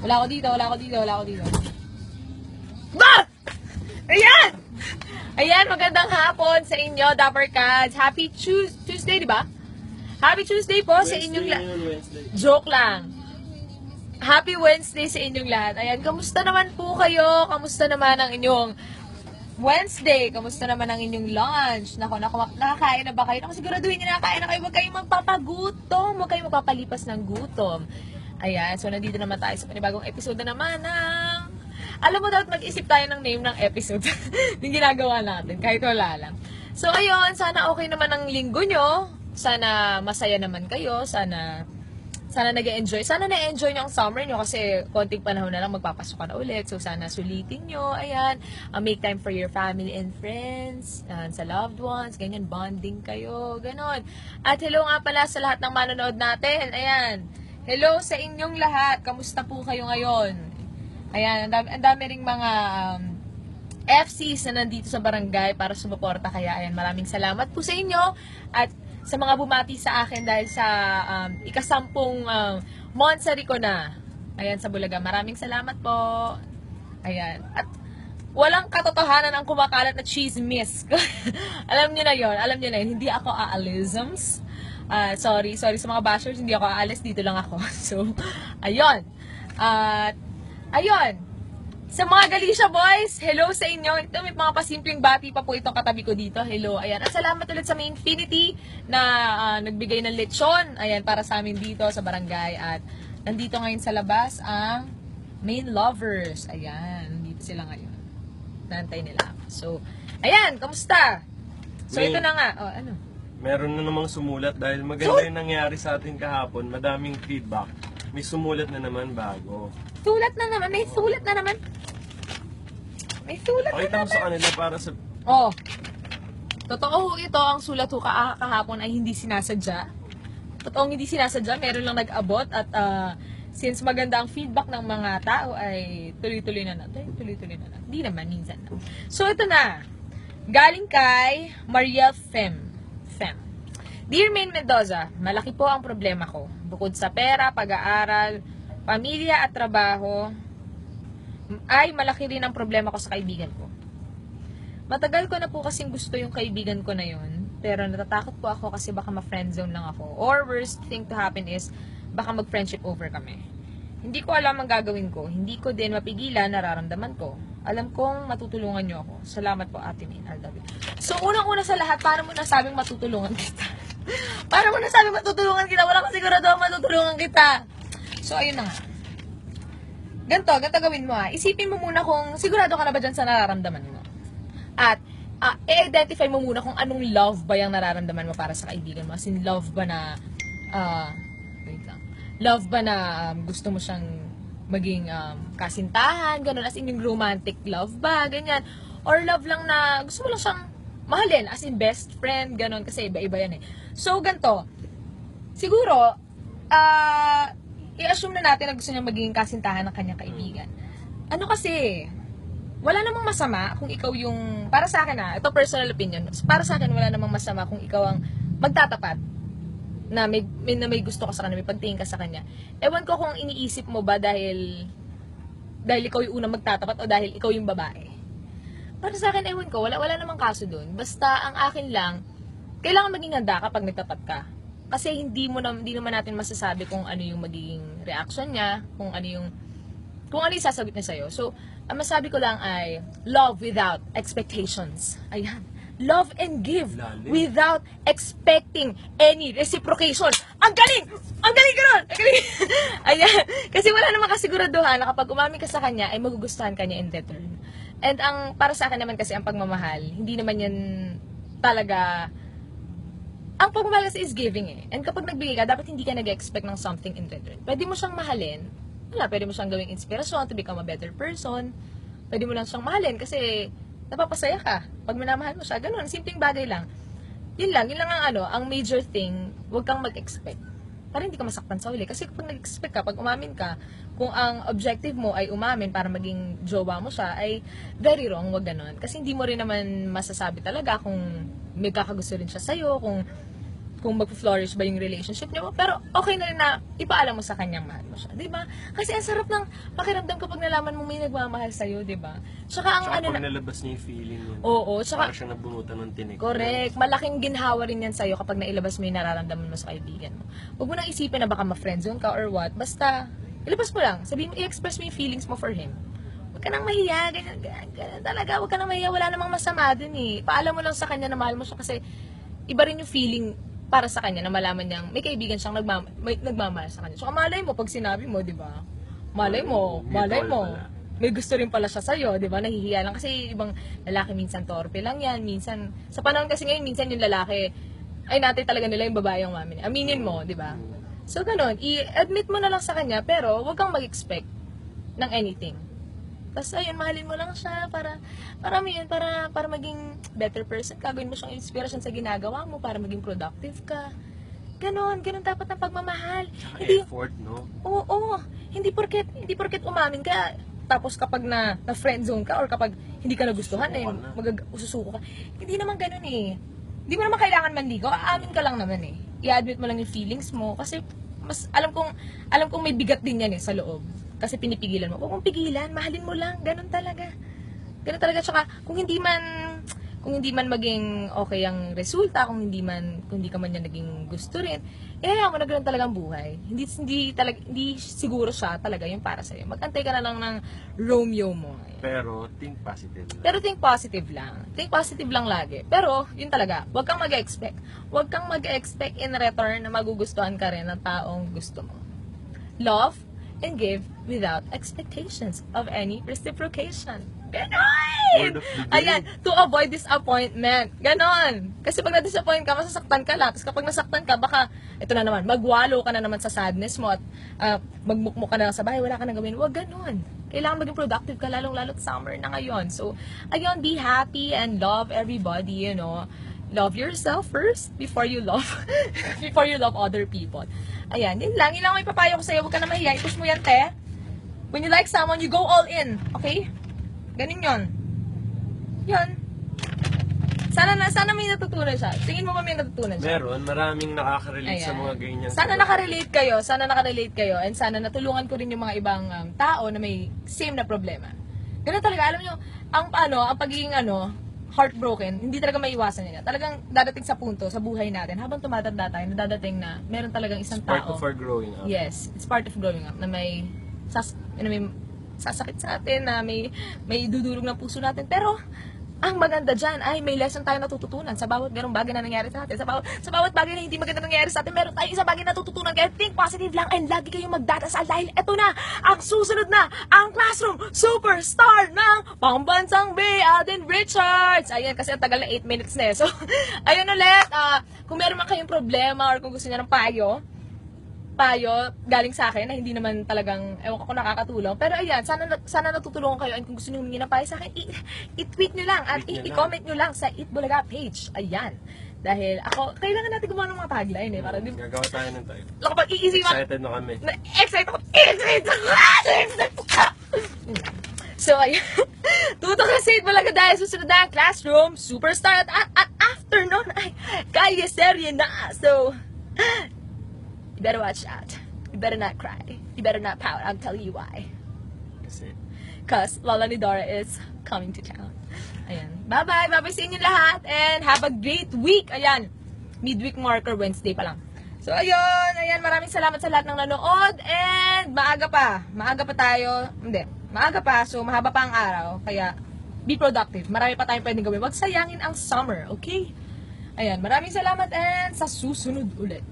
Wala ako dito, wala ako dito, wala ako dito. Ba! Ayan! Ayan, magandang hapon sa inyo, Dapper Cats. Happy Tuesday, di ba? Happy Tuesday po sa inyong lahat. Joke lang. Happy Wednesday sa inyong lahat. Ayan, kamusta naman po kayo? Kamusta naman ang inyong Wednesday? Kamusta naman ang inyong lunch? Nakakain na ba kayo? Siguraduhin nyo nakakain na kayo. Huwag kayong magpapagutom. Huwag kayong magpapalipas ng gutom. Ayan, so nandito naman tayo sa panibagong episode na naman ng... Alam mo, dapat mag-isip tayo ng name ng episode. Yung ginagawa natin, kahit wala lang. So, ayun, sana okay naman ang linggo nyo. Sana masaya naman kayo. Sana nag-enjoy. Sana na-enjoy nyo ang summer nyo kasi konting panahon na lang magpapasok ka na ulit. So, sana sulitin nyo. Ayan, make time for your family and friends, sa loved ones, ganyan, bonding kayo, ganon. At hello nga pala sa lahat ng manonood natin. Ayan, hello sa inyong lahat. Kamusta po kayo ngayon? Ayan, ang dami ring mga FCs na nandito sa barangay para sumuporta. Kaya ayan, maraming salamat po sa inyo at sa mga bumati sa akin dahil sa ikasampung monthsary ko na. Ayan, sa Bulaga. Maraming salamat po. Ayan. At walang katotohanan ang kumakalat na chismis. Alam niyo na yon, alam niyo na yun. Hindi ako aalisms. Sorry sa mga bashers, hindi ako aalis, dito lang ako. So, ayun. At ayun, sa mga Galicia boys, hello sa inyo. Ito, may mga pasimpleng bati pa po itong katabi ko dito. Hello, ayan. At salamat ulit sa May Infinity na nagbigay ng lechon, ayan, para sa amin dito sa barangay. At nandito ngayon sa labas ang main lovers. Ayan, nandito sila ngayon. Nantay nila ako. So, ayan, kamusta? So, ito na nga. Oh, ano? Meron na namang sumulat dahil maganda yung nangyari sa atin kahapon. Madaming feedback. May sumulat na naman bago. Sulat na naman. May sulat na naman. May sulat na Pakita mo naman. sa kanila para sa... Oh. Totoo ito, ang sulat ho kahapon ay hindi sinasadya. Totoong hindi sinasadya, meron lang nag-abot at since maganda ang feedback ng mga tao ay tuloy-tuloy na natin. Hindi naman, minsan na. So ito na. Galing kay Mariel Fem. Dear Main Mendoza, malaki po ang problema ko. Bukod sa pera, pag-aaral, pamilya at trabaho, ay malaki rin ang problema ko sa kaibigan ko. Matagal ko na po kasing gusto yung kaibigan ko na yun, pero natatakot po ako kasi baka ma-friendzone lang ako. Or worst thing to happen is, baka mag-friendship over kami. Hindi ko alam ang gagawin ko. Hindi ko din mapigilan nararamdaman ko. Alam kong matutulungan niyo ako. Salamat po, Ate Min. I love you. So, unang-una sa lahat, paano mo nasabing matutulungan kita? Paano mo nasabing matutulungan kita? Wala ko sigurado ang matutulungan kita. So, ayun na nga. Ganto gawin mo ha. Isipin mo muna kung sigurado ka na ba dyan sa nararamdaman mo. At, i-identify mo muna kung anong love ba yung nararamdaman mo para sa kaibigan mo. As in, love ba na, wait lang. Love ba na gusto mo siyang maging kasintahan, ganun. As in, yung romantic love ba, ganyan. Or love lang na gusto mo lang siyang mahalin. As in, best friend, ganun. Kasi iba-iba yan eh. So, ganto. Siguro, i-assume na natin na gusto niya maging kasintahan ng kanyang kaibigan. Ano kasi, wala namang masama kung ikaw yung, para sa akin ito personal opinion, para sa akin wala namang masama kung ikaw ang magtatapat na may gusto ka sa kanya, may pagtingin ka sa kanya. Ewan ko kung iniisip mo ba dahil ikaw yung unang magtatapat o dahil ikaw yung babae. Para sa akin, ewan ko, wala namang kaso dun. Basta ang akin lang, kailangan maging handa kapag nagtapat ka. Kasi hindi naman natin masasabi kung ano yung magiging reaction niya, kung ano yung sasagot niya sa'yo. So, ang masabi ko lang ay, love without expectations. Ayan. Love and give without expecting any reciprocation. Ang galing! Ang galing ka nun! Ang galing! Ayan. Kasi wala namang kasiguraduhan na kapag umamin ka sa kanya, ay magugustuhan ka niya in return. And para sa akin naman kasi ang pagmamahal, hindi naman yan talaga... Ang pagmamahal kasi is giving eh. And kapag nagbigay ka, dapat hindi ka nag-expect ng something in return. Pwede mo siyang mahalin. Pwede mo siyang gawing inspirasyon to become a better person. Pwede mo lang siyang mahalin kasi napapasaya ka. Pag minamahal mo siya, ganun, simpleng bagay lang. Yun lang ang major thing, huwag kang mag-expect. Para hindi ka masaktan sa huli. Kasi kapag nag-expect ka, pag umamin ka, kung ang objective mo ay umamin para maging jowa mo siya, ay very wrong, wag ganun. Kasi hindi mo rin naman masasabi talaga kung may kakagusto rin siya sa'yo, kung kung mag-flourish ba yung relationship niyo. Pero okay na rin na ipaalam mo sa kanyang mahal mo siya, di ba? Kasi ang sarap ng pakiramdam kapag nalaman mo may nagmamahal sa'yo, di ba? Tsaka ang Tsaka ano pag na... nalabas niya yung feeling niya. Oo, tsaka... Para siya nabunutan ng tinik. Correct. Malaking ginhawa rin yan sa'yo kapag nailabas mo yung nararamdaman mo sa kaibigan mo. Huwag mo nang isipin na baka ma-friendzone ka or what. Basta, ilabas mo lang. Sabihin mo, i-express mo yung feelings mo for him. Huwag ka nang mahiya. Ganyan talaga. Huwag ka nang mahiya. Wala namang masama dun eh. Paalam mo lang sa kanya na mahal mo siya kasi iba rin yung feeling para sa kanya na malaman niyang may kaibigan siyang nagmamahal sa kanya. So, malay mo pag sinabi mo, di ba? Malay mo. May gusto rin pala siya sa'yo, di ba? Nahihiya lang. Kasi ibang lalaki minsan torpe lang yan. Minsan, sa panahon kasi ngayon, minsan yung lalaki, ay natin talaga nila yung babae ang mami. Aminin mo, di ba? So, ganun. I-admit mo na lang sa kanya, pero huwag kang mag-expect ng anything. Tapos, ayun, mahalin mo lang siya para maging better person ka. Gawin mo siyang inspiration sa ginagawa mo para maging productive ka. Ganon dapat ang pagmamahal. Tsaka Hindi, effort, no? oo, hindi porket umamin ka, tapos kapag na friend zone ka or kapag hindi ka nagustuhan, susuko ka. Hindi naman ganun eh. Hindi mo naman kailangan manligaw, aamin ka lang naman eh. I-admit mo lang yung feelings mo kasi mas alam kong may bigat din yan eh sa loob. Kasi pinipigilan mo. Huwag mong pigilan, mahalin mo lang, ganun talaga. Ganun talaga. Tsaka kung hindi man maging okay ang resulta, kung hindi ka man niya naging gusto rin, mo na ganun talagang buhay. Hindi siguro siya talaga yung para sa'yo. Magantay ka na lang ng Romeo mo. Pero think positive lang. Pero think positive lang. Think positive lang lagi. Pero, yun talaga, huwag kang mag-expect. Huwag kang mag-expect in return na magugustuhan ka rin ng taong gusto mo. Love and give without expectations of any reciprocation. Ganon! Word of the day. Ayan, to avoid disappointment. Ganon. Kasi pag na-disappoint ka, masasaktan ka lang. Tapos kapag nasaktan ka, baka, ito na naman, magwalo ka na naman sa sadness mo at magmukmuk ka na lang sa bahay, wala ka na gawin. Huwag ganon. Kailangan maging productive ka, lalong-lalo summer na ngayon. So, ayun, be happy and love everybody, you know. Love yourself first before you love other people. Ayan, yun lang ang ipapayo ko sa'yo. Huwag ka na mahiya. I-push mo yan, te. When you like someone, you go all in. Okay? Ganun yun. Yun. Sana may natutunan siya. Tingin mo ba may natutunan siya? Meron, maraming nakaka-relate sa Ayan. mga ganyan. Sana nakarelate kayo. And sana natulungan ko rin yung mga ibang tao na may same na problema. Ganun talaga. Alam nyo, ang pagiging heartbroken, hindi talaga maiwasan nila. Talagang dadating sa punto sa buhay natin, habang tumatanda tayo, nadadating na meron talagang isang Part tao. of our growing up. Yes, it's part of growing up na may sasakit sa atin, na may dudurog ng puso natin. Pero ang maganda dyan ay may lesson tayo natututunan sa bawat ganung bagay na nangyari sa atin. Sa bawat bagay na hindi maganda nangyari sa atin, meron tayong isang bagay na natututunan. Kaya think positive lang and lagi kayong magdadasal dahil eto na, ang susunod na, ang Classroom Superstar ng Pambansang Bay, Alden Richards. Ayan, kasi ang tagal na 8 minutes na eh. So, ayun ulit, kung meron man kayong problema or kung gusto niya ng payo galing sa akin na hindi naman talagang ewan ko kung nakakatulong, pero ayan, sana natutulungan kayo, and kung gusto niyo humingi ng payo sa akin, i-tweet nyo lang at i-comment nyo lang sa Eat Bulaga page. Ayan, dahil kailangan natin gumawa ng mga tagline eh, para di Gagawa tayo ng tayo. kapag iisipan, Excited na kami. excited ako. So ayan, tutok na sa Eat Bulaga dahil susunod na ang Classroom Superstar at after nun ay kaya serye na. So you better watch out. You better not cry. You better not pout. I'll tell you why. Because Lola ni Dora is coming to town. Ayan. Bye-bye. Bye-bye sa inyo lahat. And have a great week. Ayan. Midweek marker Wednesday pa lang. So, ayun. Ayan. Maraming salamat sa lahat ng nanood. And maaga pa. Maaga pa tayo. Hindi. Maaga pa. So, mahaba pa ang araw. Kaya, be productive. Marami pa tayong pwedeng gawin. Huwag sayangin ang summer. Okay? Ayan. Maraming salamat and sa susunod ulit.